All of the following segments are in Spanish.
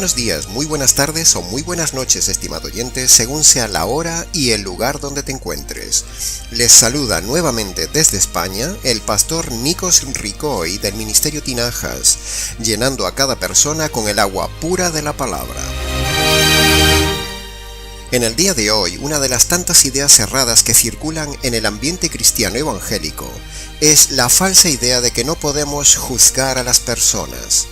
buenos días, muy buenas tardes o muy buenas noches, estimado oyente, según sea la hora y el lugar donde te encuentres. Les saluda nuevamente desde España el pastor Nikos Ricoy del Ministerio Tinajas, llenando a cada persona con el agua pura de la palabra. En el día de hoy, una de las tantas ideas erradas que circulan en el ambiente cristiano evangélico es la falsa idea de que no podemos juzgar a las personas.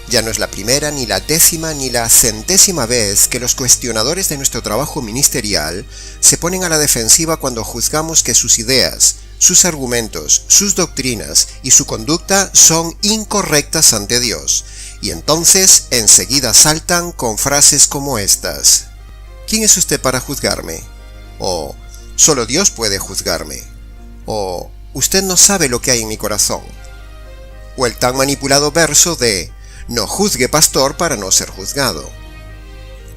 Ya no es la primera, ni la décima, ni la centésima vez que los cuestionadores de nuestro trabajo ministerial se ponen a la defensiva cuando juzgamos que sus ideas, sus argumentos, sus doctrinas y su conducta son incorrectas ante Dios, y entonces enseguida saltan con frases como estas: ¿quién es usted para juzgarme? O solo Dios puede juzgarme. O usted no sabe lo que hay en mi corazón. O el tan manipulado verso de no juzgue, pastor, para no ser juzgado.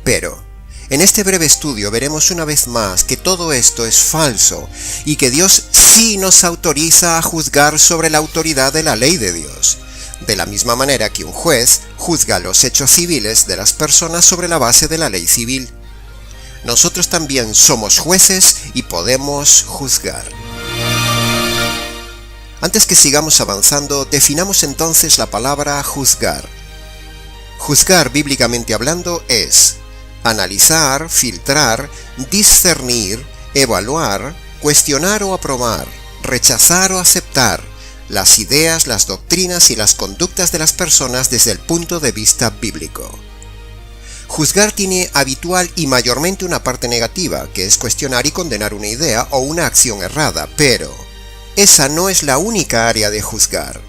Pero en este breve estudio veremos una vez más que todo esto es falso y que Dios sí nos autoriza a juzgar sobre la autoridad de la ley de Dios, de la misma manera que un juez juzga los hechos civiles de las personas sobre la base de la ley civil. Nosotros también somos jueces y podemos juzgar. Antes que sigamos avanzando, definamos entonces la palabra juzgar. Juzgar, bíblicamente hablando, es analizar, filtrar, discernir, evaluar, cuestionar o aprobar, rechazar o aceptar las ideas, las doctrinas y las conductas de las personas desde el punto de vista bíblico. Juzgar tiene habitual y mayormente una parte negativa, que es cuestionar y condenar una idea o una acción errada, pero esa no es la única área de juzgar.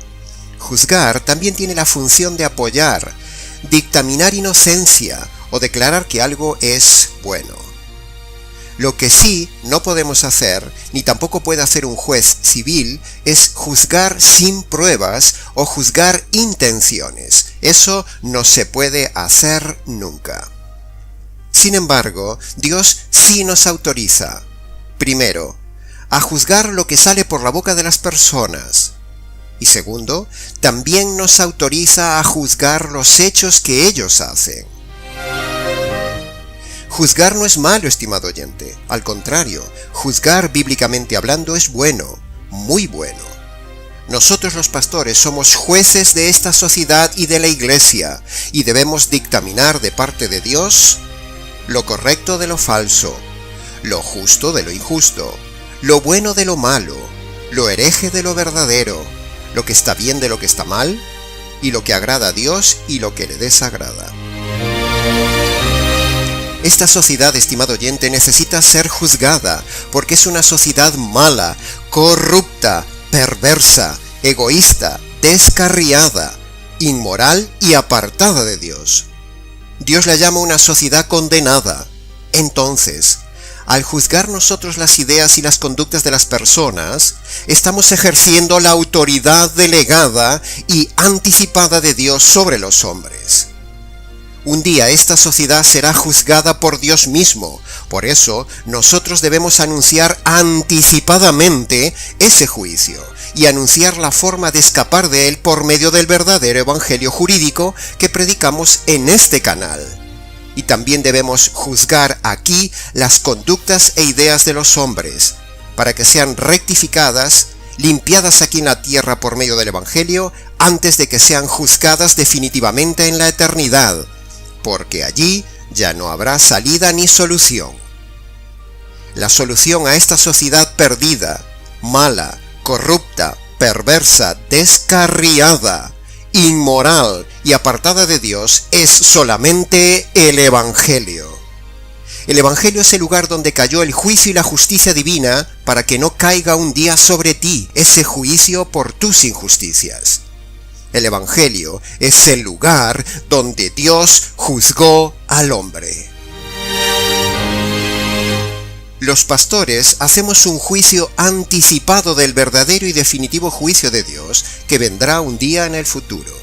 Juzgar también tiene la función de apoyar, dictaminar inocencia o declarar que algo es bueno. Lo que sí no podemos hacer, ni tampoco puede hacer un juez civil, es juzgar sin pruebas o juzgar intenciones. Eso no se puede hacer nunca. Sin embargo, Dios sí nos autoriza, primero, a juzgar lo que sale por la boca de las personas. Y segundo, también nos autoriza a juzgar los hechos que ellos hacen. Juzgar no es malo, estimado oyente. Al contrario, juzgar bíblicamente hablando es bueno, muy bueno. Nosotros los pastores somos jueces de esta sociedad y de la iglesia, y debemos dictaminar de parte de Dios lo correcto de lo falso, lo justo de lo injusto, lo bueno de lo malo, lo hereje de lo verdadero, lo que está bien de lo que está mal, y lo que agrada a Dios y lo que le desagrada. Esta sociedad, estimado oyente, necesita ser juzgada, porque es una sociedad mala, corrupta, perversa, egoísta, descarriada, inmoral y apartada de Dios. Dios la llama una sociedad condenada. Entonces, al juzgar nosotros las ideas y las conductas de las personas, estamos ejerciendo la autoridad delegada y anticipada de Dios sobre los hombres. Un día esta sociedad será juzgada por Dios mismo. Por eso, nosotros debemos anunciar anticipadamente ese juicio y anunciar la forma de escapar de él por medio del verdadero evangelio jurídico que predicamos en este canal. Y también debemos juzgar aquí las conductas e ideas de los hombres, para que sean rectificadas, limpiadas aquí en la tierra por medio del Evangelio, antes de que sean juzgadas definitivamente en la eternidad, porque allí ya no habrá salida ni solución. La solución a esta sociedad perdida, mala, corrupta, perversa, descarriada, inmoral y apartada de Dios es solamente el Evangelio. El Evangelio es el lugar donde cayó el juicio y la justicia divina para que no caiga un día sobre ti ese juicio por tus injusticias. El Evangelio es el lugar donde Dios juzgó al hombre. Los pastores hacemos un juicio anticipado del verdadero y definitivo juicio de Dios que vendrá un día en el futuro.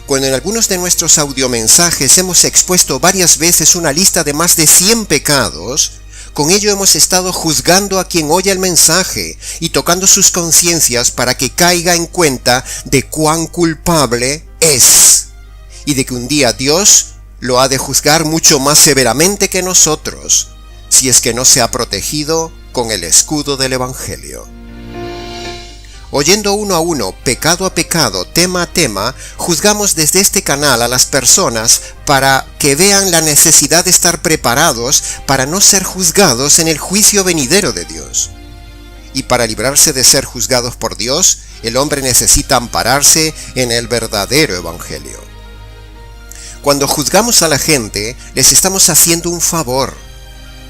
Cuando en algunos de nuestros audiomensajes hemos expuesto varias veces una lista de más de 100 pecados, con ello hemos estado juzgando a quien oye el mensaje y tocando sus conciencias para que caiga en cuenta de cuán culpable es. y de que un día Dios lo ha de juzgar mucho más severamente que nosotros, si es que no se ha protegido con el escudo del Evangelio. Oyendo uno a uno, pecado a pecado, tema a tema, juzgamos desde este canal a las personas para que vean la necesidad de estar preparados para no ser juzgados en el juicio venidero de Dios. Y para librarse de ser juzgados por Dios, el hombre necesita ampararse en el verdadero Evangelio. Cuando juzgamos a la gente, les estamos haciendo un favor.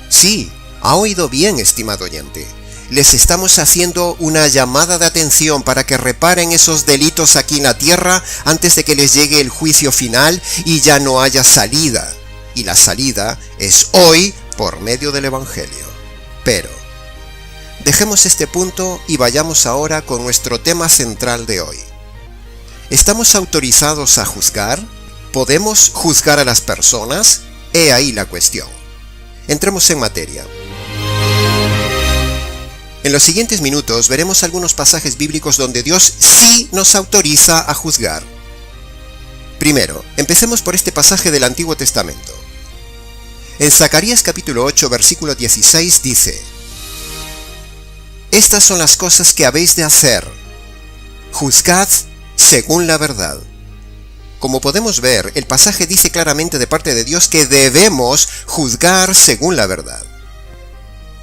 Sí, ha oído bien, estimado oyente. Les estamos haciendo una llamada de atención para que reparen esos delitos aquí en la tierra antes de que les llegue el juicio final y ya no haya salida. Y la salida es hoy por medio del Evangelio. Pero dejemos este punto y vayamos ahora con nuestro tema central de hoy. ¿Estamos autorizados a juzgar? ¿Podemos juzgar a las personas? He ahí la cuestión. Entremos en materia. En los siguientes minutos veremos algunos pasajes bíblicos donde Dios sí nos autoriza a juzgar. Primero, empecemos por este pasaje del Antiguo Testamento. En Zacarías capítulo 8, versículo 16 dice: Estas son las cosas que habéis de hacer. Juzgad según la verdad. Como podemos ver, el pasaje dice claramente de parte de Dios que debemos juzgar según la verdad.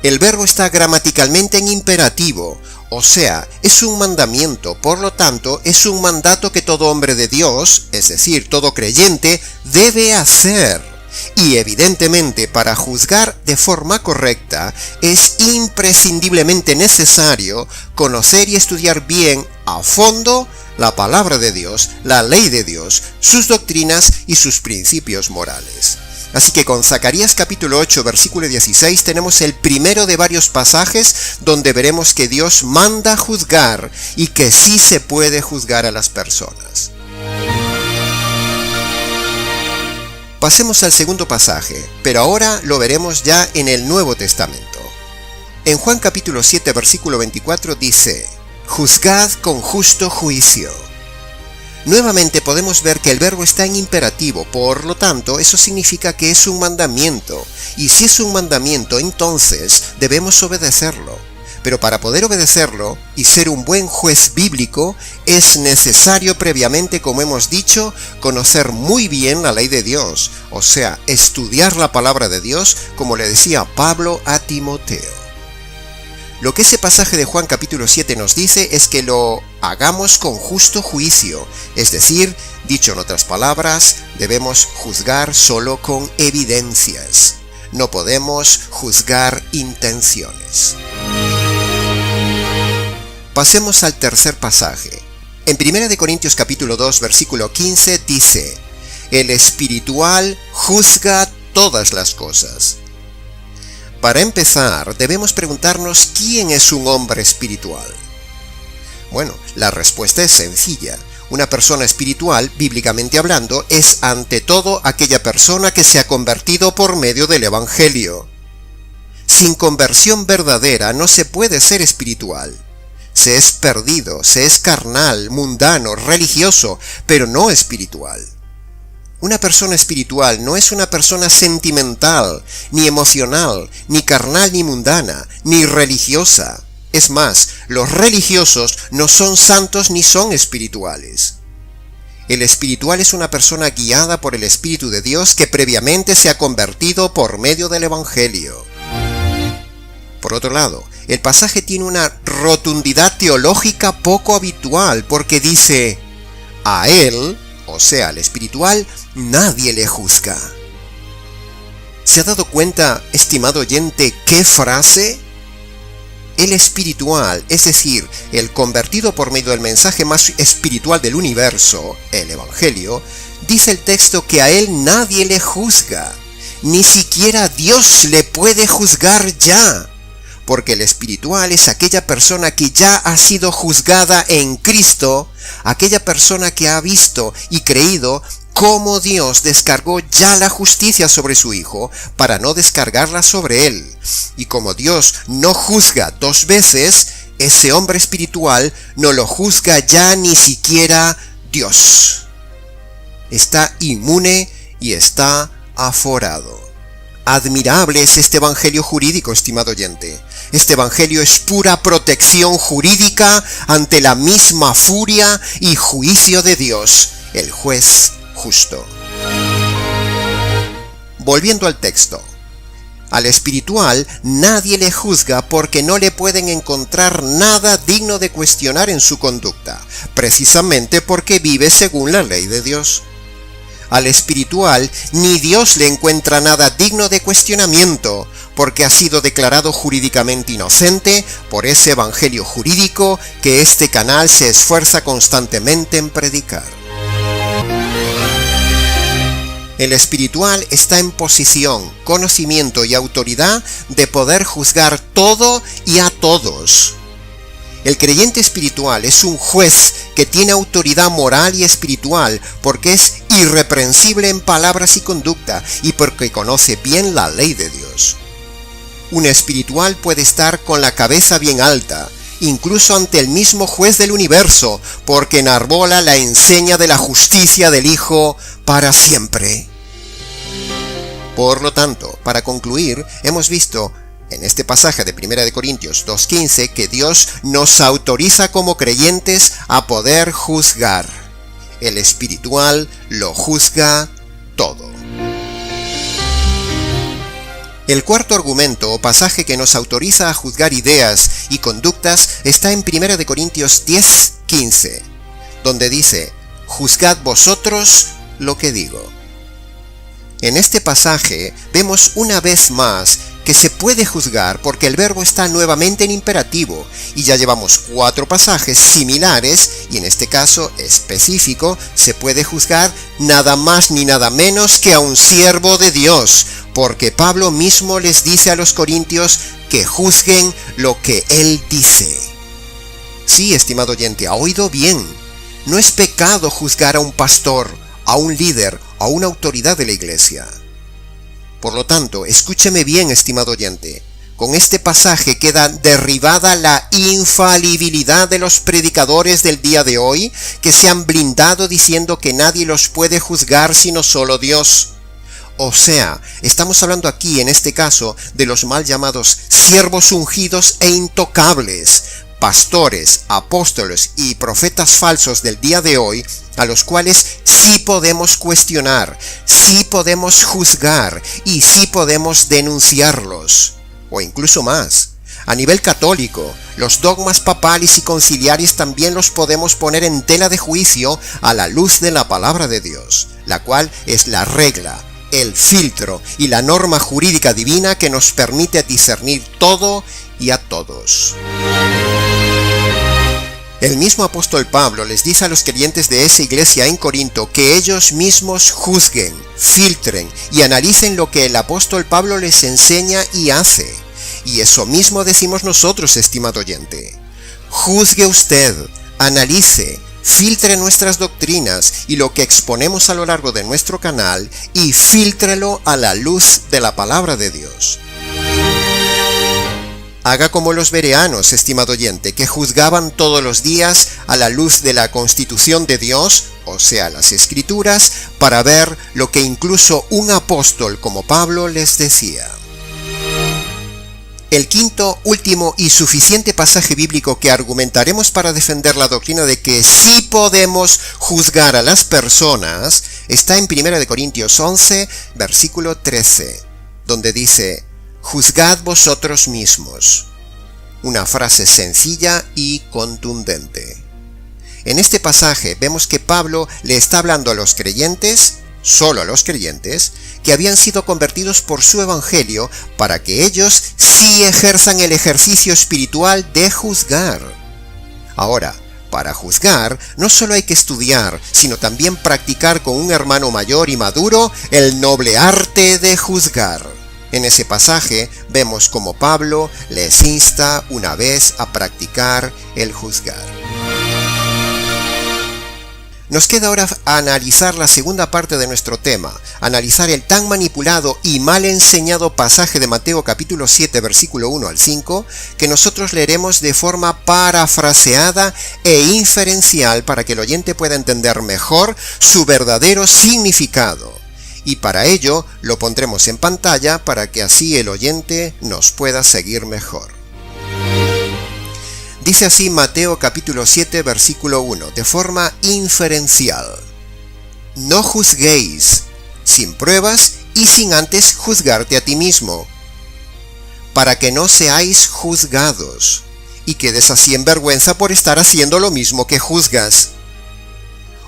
El verbo está gramaticalmente en imperativo, o sea, es un mandamiento, por lo tanto, es un mandato que todo hombre de Dios, es decir, todo creyente, debe hacer. Y evidentemente, para juzgar de forma correcta, es imprescindiblemente necesario conocer y estudiar bien, a fondo, la palabra de Dios, la ley de Dios, sus doctrinas y sus principios morales. Así que con Zacarías capítulo 8, versículo 16 tenemos el primero de varios pasajes donde veremos que Dios manda juzgar y que sí se puede juzgar a las personas. Pasemos al segundo pasaje, pero ahora lo veremos ya en el Nuevo Testamento. En Juan capítulo 7, versículo 24 dice: Juzgad con justo juicio. Nuevamente podemos ver que el verbo está en imperativo, por lo tanto, eso significa que es un mandamiento, y si es un mandamiento, entonces debemos obedecerlo. Pero para poder obedecerlo y ser un buen juez bíblico, es necesario previamente, como hemos dicho, conocer muy bien la ley de Dios, o sea, estudiar la palabra de Dios, como le decía Pablo a Timoteo. Lo que ese pasaje de Juan capítulo 7 nos dice es que lo hagamos con justo juicio, es decir, dicho en otras palabras, debemos juzgar solo con evidencias. No podemos juzgar intenciones. Pasemos al tercer pasaje. En 1 Corintios capítulo 2, versículo 15 dice: El espiritual juzga todas las cosas. Para empezar, debemos preguntarnos ¿quién es un hombre espiritual? Bueno, la respuesta es sencilla. Una persona espiritual, bíblicamente hablando, es ante todo aquella persona que se ha convertido por medio del Evangelio. Sin conversión verdadera no se puede ser espiritual. Se es perdido, se es carnal, mundano, religioso, pero no espiritual. Una persona espiritual no es una persona sentimental, ni emocional, ni carnal ni mundana, ni religiosa. Es más, los religiosos no son santos ni son espirituales. El espiritual es una persona guiada por el Espíritu de Dios que previamente se ha convertido por medio del Evangelio. Por otro lado, el pasaje tiene una rotundidad teológica poco habitual porque dice: a él, o sea, al espiritual, nadie le juzga. ¿Se ha dado cuenta, estimado oyente, qué frase? El espiritual, es decir, el convertido por medio del mensaje más espiritual del universo, el Evangelio, dice el texto que a él nadie le juzga. Ni siquiera Dios le puede juzgar ya. Porque el espiritual es aquella persona que ya ha sido juzgada en Cristo, aquella persona que ha visto y creído cómo Dios descargó ya la justicia sobre su Hijo para no descargarla sobre él. Y como Dios no juzga dos veces, ese hombre espiritual no lo juzga ya ni siquiera Dios. está inmune y está aforado. Admirable es este evangelio jurídico, estimado oyente. Este evangelio es pura protección jurídica ante la misma furia y juicio de Dios, el juez justo. Volviendo al texto. Al espiritual nadie le juzga porque no le pueden encontrar nada digno de cuestionar en su conducta, precisamente porque vive según la ley de Dios. Al espiritual ni Dios le encuentra nada digno de cuestionamiento, porque ha sido declarado jurídicamente inocente por ese evangelio jurídico que este canal se esfuerza constantemente en predicar. El espiritual está en posición, conocimiento y autoridad de poder juzgar todo y a todos. El creyente espiritual es un juez que tiene autoridad moral y espiritual porque es irreprensible en palabras y conducta y porque conoce bien la ley de Dios. Un espiritual puede estar con la cabeza bien alta, incluso ante el mismo juez del universo, porque enarbola la enseña de la justicia del Hijo para siempre. Por lo tanto, para concluir, hemos visto en este pasaje de 1 Corintios 2:15 que Dios nos autoriza como creyentes a poder juzgar. El espiritual lo juzga todo. El cuarto argumento o pasaje que nos autoriza a juzgar ideas y conductas está en 1 Corintios 10:15, donde dice: «Juzgad vosotros lo que digo». En este pasaje vemos una vez más que se puede juzgar porque el verbo está nuevamente en imperativo, y ya llevamos 4 pasajes similares, y en este caso específico se puede juzgar nada más ni nada menos que a un siervo de Dios, porque Pablo mismo les dice a los corintios que juzguen lo que él dice. Sí, estimado oyente, ha oído bien. No es pecado juzgar a un pastor, a un líder, a una autoridad de la iglesia. Por lo tanto, escúcheme bien, estimado oyente. Con este pasaje queda derribada la infalibilidad de los predicadores del día de hoy, que se han blindado diciendo que nadie los puede juzgar sino solo Dios. O sea, estamos hablando aquí, en este caso, de los mal llamados siervos ungidos e intocables, pastores, apóstoles y profetas falsos del día de hoy, a los cuales sí podemos cuestionar, sí podemos juzgar y sí podemos denunciarlos, o incluso más. A nivel católico, los dogmas papales y conciliares también los podemos poner en tela de juicio a la luz de la palabra de Dios, la cual es la regla, el filtro y la norma jurídica divina que nos permite discernir todo y a todos. El mismo apóstol Pablo les dice a los creyentes de esa iglesia en Corinto que ellos mismos juzguen, filtren y analicen lo que el apóstol Pablo les enseña y hace. Y eso mismo decimos nosotros, estimado oyente. Juzgue usted, analice, filtre nuestras doctrinas y lo que exponemos a lo largo de nuestro canal y fíltrelo a la luz de la palabra de Dios. Haga como los bereanos, estimado oyente, que juzgaban todos los días a la luz de la Constitución de Dios, o sea, las Escrituras, para ver lo que incluso un apóstol como Pablo les decía. El quinto, último y suficiente pasaje bíblico que argumentaremos para defender la doctrina de que sí podemos juzgar a las personas está en 1 Corintios 11, versículo 13, donde dice: «Juzgad vosotros mismos». Una frase sencilla y contundente. En este pasaje vemos que Pablo le está hablando a los creyentes, solo a los creyentes, que habían sido convertidos por su evangelio para que ellos sí ejerzan el ejercicio espiritual de juzgar. Ahora, para juzgar no solo hay que estudiar, sino también practicar con un hermano mayor y maduro el noble arte de juzgar. En ese pasaje vemos cómo Pablo les insta una vez a practicar el juzgar. Nos queda ahora analizar la segunda parte de nuestro tema, analizar el tan manipulado y mal enseñado pasaje de Mateo capítulo 7 versículo 1 al 5, que nosotros leeremos de forma parafraseada e inferencial para que el oyente pueda entender mejor su verdadero significado. Y para ello lo pondremos en pantalla para que así el oyente nos pueda seguir mejor. Dice así Mateo capítulo 7 versículo 1, de forma inferencial: No juzguéis sin pruebas y sin antes juzgarte a ti mismo, para que no seáis juzgados y quedes así en vergüenza por estar haciendo lo mismo que juzgas.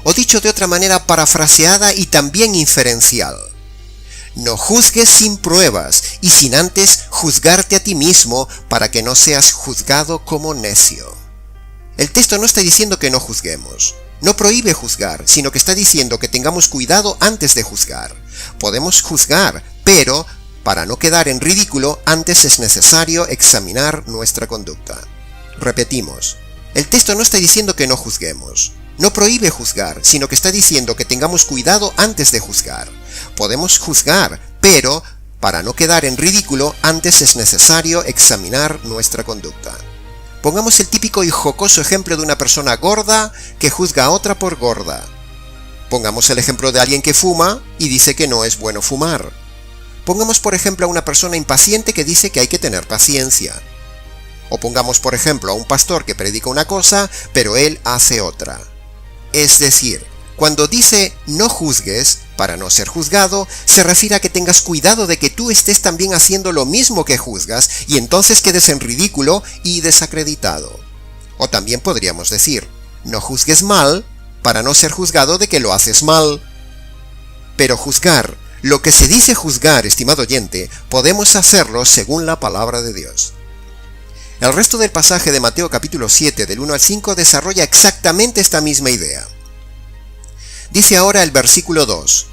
O dicho de otra manera parafraseada y también inferencial: No juzgues sin pruebas y sin antes juzgarte a ti mismo para que no seas juzgado como necio. El texto no está diciendo que no juzguemos, no prohíbe juzgar, sino que está diciendo que tengamos cuidado antes de juzgar. Podemos juzgar, pero para no quedar en ridículo, antes es necesario examinar nuestra conducta. Repetimos, el texto no está diciendo que no juzguemos. No prohíbe juzgar, sino que está diciendo que tengamos cuidado antes de juzgar. Podemos juzgar, pero para no quedar en ridículo, antes es necesario examinar nuestra conducta. Pongamos el típico y jocoso ejemplo de una persona gorda que juzga a otra por gorda. Pongamos el ejemplo de alguien que fuma y dice que no es bueno fumar. Pongamos por ejemplo a una persona impaciente que dice que hay que tener paciencia. O pongamos por ejemplo a un pastor que predica una cosa, pero él hace otra. Es decir, cuando dice no juzgues, para no ser juzgado, se refiere a que tengas cuidado de que tú estés también haciendo lo mismo que juzgas y entonces quedes en ridículo y desacreditado. O también podríamos decir, no juzgues mal, para no ser juzgado de que lo haces mal. Pero juzgar, lo que se dice juzgar, estimado oyente, podemos hacerlo según la palabra de Dios. El resto del pasaje de Mateo capítulo 7 del 1 al 5 desarrolla exactamente esta misma idea. Dice ahora el versículo 2: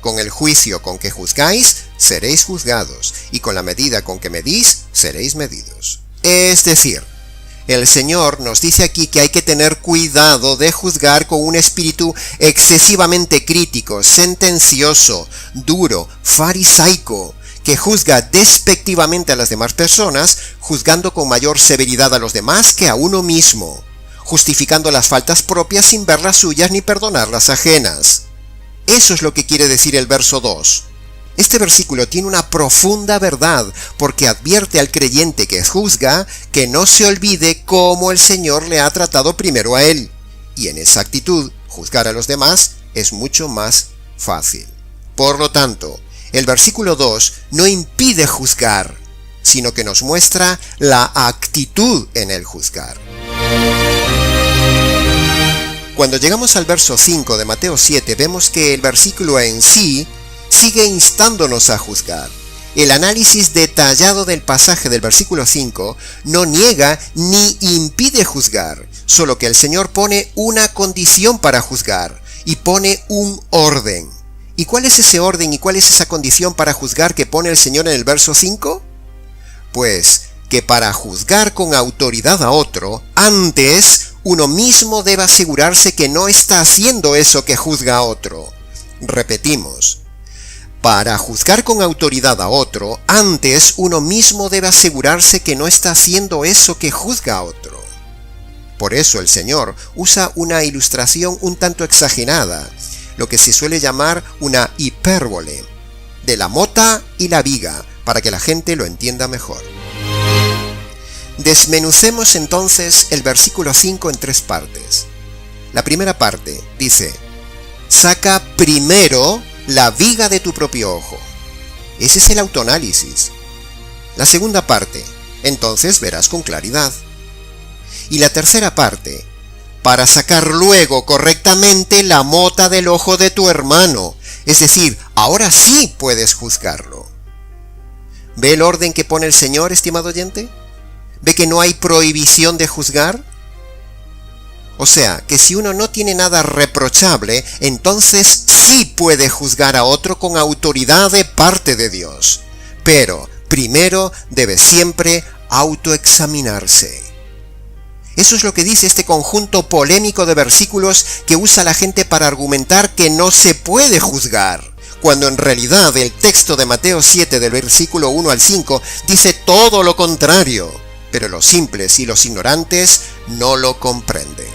Con el juicio con que juzgáis, seréis juzgados, y con la medida con que medís, seréis medidos. Es decir, el Señor nos dice aquí que hay que tener cuidado de juzgar con un espíritu excesivamente crítico, sentencioso, duro, farisaico, que juzga despectivamente a las demás personas, juzgando con mayor severidad a los demás que a uno mismo, justificando las faltas propias sin ver las suyas ni perdonar las ajenas. Eso es lo que quiere decir el verso 2. Este versículo tiene una profunda verdad, porque advierte al creyente que juzga que no se olvide cómo el Señor le ha tratado primero a él, y en esa actitud, juzgar a los demás es mucho más fácil. Por lo tanto, el versículo 2 no impide juzgar, sino que nos muestra la actitud en el juzgar. Cuando llegamos al verso 5 de Mateo 7, vemos que el versículo en sí sigue instándonos a juzgar. El análisis detallado del pasaje del versículo 5 no niega ni impide juzgar, solo que el Señor pone una condición para juzgar y pone un orden. ¿Y cuál es ese orden y cuál es esa condición para juzgar que pone el Señor en el verso 5? Pues que para juzgar con autoridad a otro, antes uno mismo debe asegurarse que no está haciendo eso que juzga a otro. Repetimos, para juzgar con autoridad a otro, antes uno mismo debe asegurarse que no está haciendo eso que juzga a otro. Por eso el Señor usa una ilustración un tanto exagerada, lo que se suele llamar una hipérbole, de la mota y la viga, para que la gente lo entienda mejor. Desmenucemos entonces el versículo 5 en 3 partes. La primera parte dice: saca primero la viga de tu propio ojo. Ese es el autoanálisis. La segunda parte: entonces verás con claridad. Y la tercera parte: para sacar luego correctamente la mota del ojo de tu hermano. Es decir, ahora sí puedes juzgarlo. ¿Ve el orden que pone el Señor, estimado oyente? ¿Ve que no hay prohibición de juzgar? O sea, que si uno no tiene nada reprochable, entonces sí puede juzgar a otro con autoridad de parte de Dios. Pero primero debe siempre autoexaminarse. Eso es lo que dice este conjunto polémico de versículos que usa la gente para argumentar que no se puede juzgar, cuando en realidad el texto de Mateo 7 del versículo 1 al 5 dice todo lo contrario, pero los simples y los ignorantes no lo comprenden.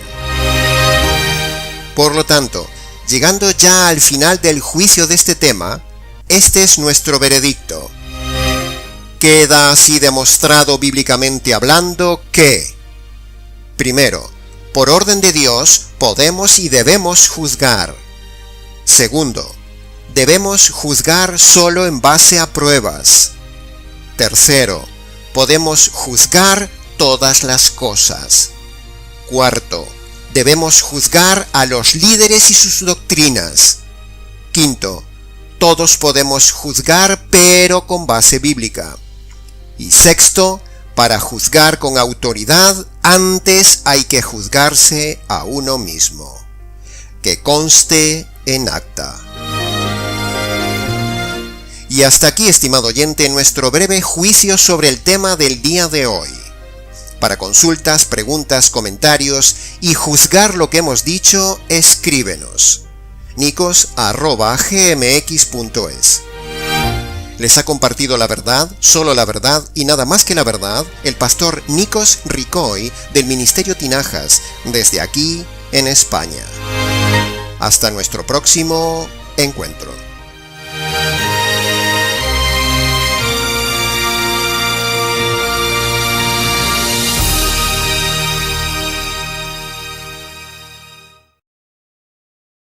Por lo tanto, llegando ya al final del juicio de este tema, este es nuestro veredicto. Queda así demostrado bíblicamente hablando que, primero, por orden de Dios podemos y debemos juzgar. Segundo, debemos juzgar solo en base a pruebas. Tercero, podemos juzgar todas las cosas. Cuarto, debemos juzgar a los líderes y sus doctrinas. Quinto, todos podemos juzgar pero con base bíblica. Y sexto, para juzgar con autoridad, antes hay que juzgarse a uno mismo. Que conste en acta. Y hasta aquí, estimado oyente, nuestro breve juicio sobre el tema del día de hoy. Para consultas, preguntas, comentarios y juzgar lo que hemos dicho, escríbenos. nicos@gmx.es. Les ha compartido la verdad, solo la verdad y nada más que la verdad, el pastor Nicos Ricoy del Ministerio Tinajas, desde aquí en España. Hasta nuestro próximo encuentro.